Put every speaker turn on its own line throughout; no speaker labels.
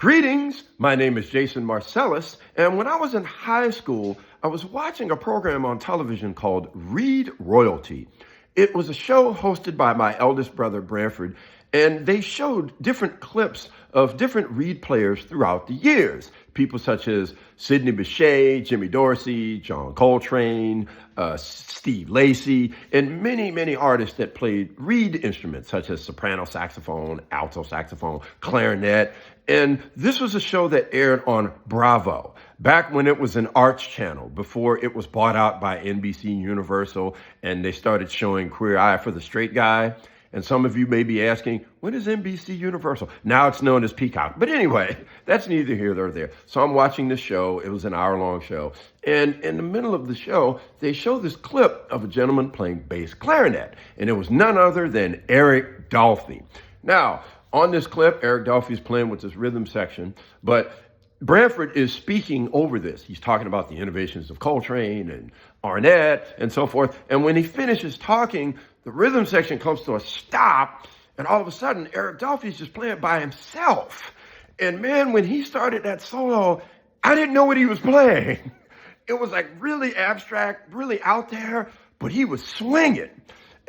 Greetings, my name is Jason Marcellus, and when I was in high school, I was watching a program on television called Read Royalty. It was a show hosted by my eldest brother, Branford, and they showed different clips of different Reed players throughout the years. People such as Sidney Bechet, Jimmy Dorsey, John Coltrane, Steve Lacy, and many, many artists that played Reed instruments such as soprano saxophone, alto saxophone, clarinet. And this was a show that aired on Bravo back when it was an arts channel before it was bought out by NBC Universal and they started showing Queer Eye for the Straight Guy. And some of you may be asking, when is NBC Universal? Now it's known as Peacock. But anyway, that's neither here nor there. So I'm watching the show. It was an hour-long show. And in the middle of the show, they show this clip of a gentleman playing bass clarinet. And it was none other than Eric Dolphy. Now, on this clip, Eric Dolphy is playing with this rhythm section, but Branford is speaking over this. He's talking about the innovations of Coltrane and Arnett and so forth. And when he finishes talking, the rhythm section comes to a stop, and all of a sudden, Eric Dolphy is just playing by himself. And man, when he started that solo, I didn't know what he was playing. It was like really abstract, really out there, but he was swinging.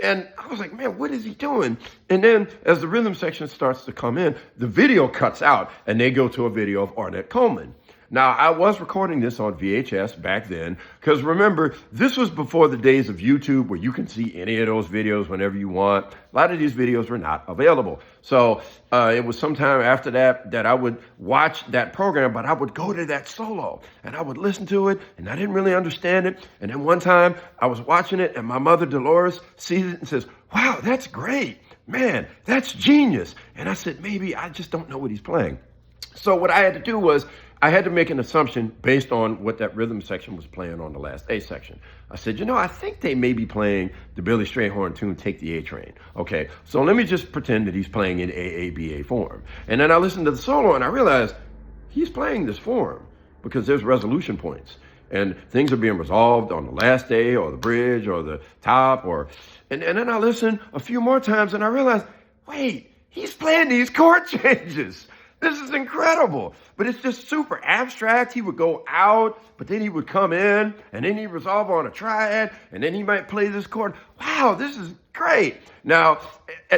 And I was like, man, what is he doing? And then as the rhythm section starts to come in, the video cuts out and they go to a video of Arnett Coleman. Now, I was recording this on VHS back then, because remember, this was before the days of YouTube where you can see any of those videos whenever you want. A lot of these videos were not available. So it was sometime after that I would watch that program, but I would go to that solo and I would listen to it and I didn't really understand it. And then one time I was watching it and my mother, Dolores, sees it and says, wow, that's great. Man, that's genius. And I said, maybe I just don't know what he's playing. So what I had to do was I had to make an assumption based on what that rhythm section was playing on the last A section. I said, I think they may be playing the Billy Strayhorn tune, Take the A Train. Okay, so let me just pretend that he's playing in AABA form. And then I listened to the solo and I realized he's playing this form because there's resolution points. And things are being resolved on the last A or the bridge or the top. And then I listened a few more times and I realized, wait, he's playing these chord changes. This is incredible, but it's just super abstract. He would go out, but then he would come in, and then he'd resolve on a triad, and then he might play this chord. Wow, this is great. Now,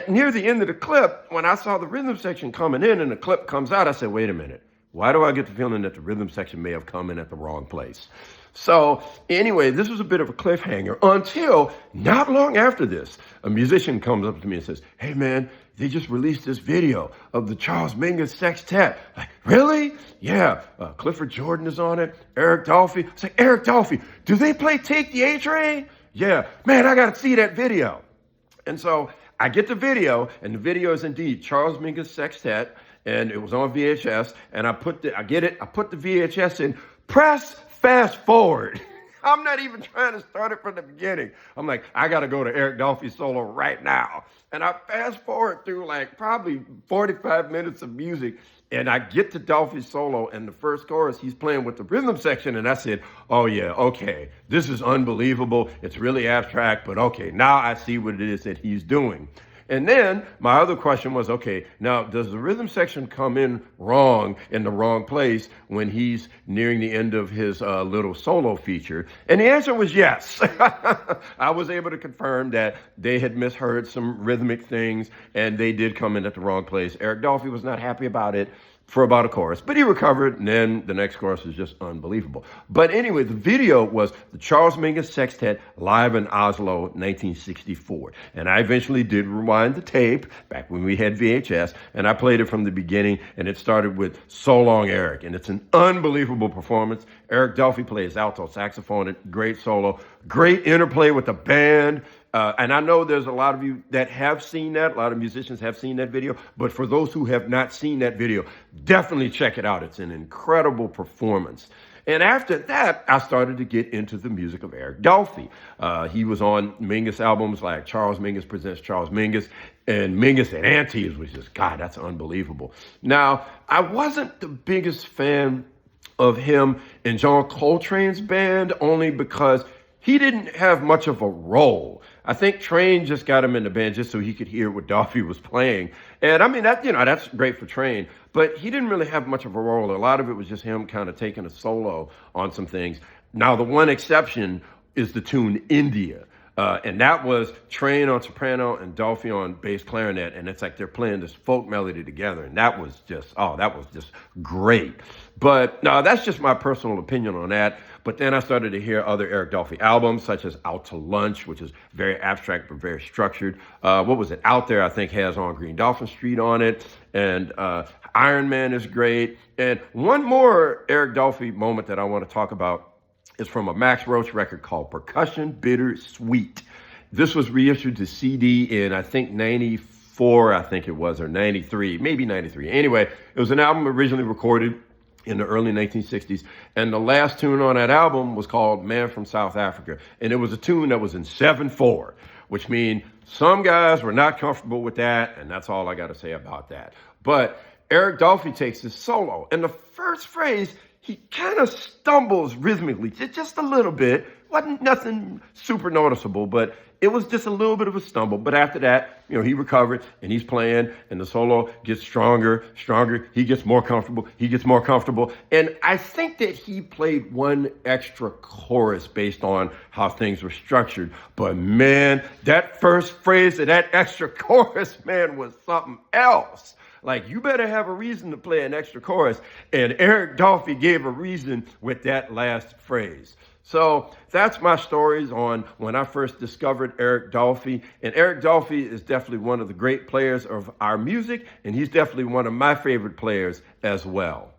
near the end of the clip, when I saw the rhythm section coming in and the clip comes out, I said, wait a minute. Why do I get the feeling that the rhythm section may have come in at the wrong place? So anyway, this was a bit of a cliffhanger until not long after this, a musician comes up to me and says, hey man, they just released this video of the Charles Mingus Sextet. Like, really? Yeah, Clifford Jordan is on it, Eric Dolphy. I say, Eric Dolphy, do they play Take the A Train? Yeah, man, I got to see that video. And so I get the video, and the video is indeed Charles Mingus Sextet, and it was on VHS, and I put the VHS in, press fast forward. I'm not even trying to start it from the beginning. I'm like, I got to go to Eric Dolphy's solo right now. And I fast forward through like probably 45 minutes of music, and I get to Dolphy's solo, and the first chorus, he's playing with the rhythm section, and I said, oh yeah, okay, this is unbelievable. It's really abstract, but okay, now I see what it is that he's doing. And then my other question was, okay, now does the rhythm section come in wrong in the wrong place when he's nearing the end of his little solo feature? And the answer was yes. I was able to confirm that they had misheard some rhythmic things and they did come in at the wrong place. Eric Dolphy was not happy about it for about a chorus, but he recovered, and then the next chorus is just unbelievable. But anyway, the video was the Charles Mingus Sextet live in Oslo, 1964. And I eventually did rewind the tape back when we had VHS, and I played it from the beginning, and it started with So Long, Eric, and it's an unbelievable performance. Eric Dolphy plays alto saxophone, great solo, great interplay with the band. And I know there's a lot of you that have seen that. A lot of musicians have seen that video. But for those who have not seen that video, definitely check it out. It's an incredible performance. And after that, I started to get into the music of Eric Dolphy. He was on Mingus albums like Charles Mingus Presents Charles Mingus and Mingus and Aunties, which is, God, that's unbelievable. Now, I wasn't the biggest fan of him in John Coltrane's band, only because he didn't have much of a role. I think Train just got him in the band just so he could hear what Dolphy was playing. And I mean, that's great for Train, but he didn't really have much of a role. A lot of it was just him kind of taking a solo on some things. Now, the one exception is the tune India. And that was Train on soprano and Dolphy on bass clarinet. And it's like they're playing this folk melody together. And that was just great. But no, that's just my personal opinion on that. But then I started to hear other Eric Dolphy albums, such as Out to Lunch, which is very abstract but very structured. What was it? Out There, I think, has On Green Dolphin Street on it. And Iron Man is great. And one more Eric Dolphy moment that I want to talk about is from a Max Roach record called Percussion Bitter Sweet. This was reissued to CD in, I think, 94, I think it was, or 93, maybe 93. Anyway, it was an album originally recorded in the early 1960s. And the last tune on that album was called Man from South Africa. And it was a tune that was in 7/4, which means some guys were not comfortable with that. And that's all I got to say about that. But Eric Dolphy takes his solo. And the first phrase, he kind of stumbles rhythmically, just a little bit. Wasn't nothing super noticeable, but it was just a little bit of a stumble. But after that, he recovered and he's playing and the solo gets stronger. He gets more comfortable. And I think that he played one extra chorus based on how things were structured. But man, that first phrase of that extra chorus, man, was something else. Like, you better have a reason to play an extra chorus. And Eric Dolphy gave a reason with that last phrase. So that's my stories on when I first discovered Eric Dolphy. And Eric Dolphy is definitely one of the great players of our music. And he's definitely one of my favorite players as well.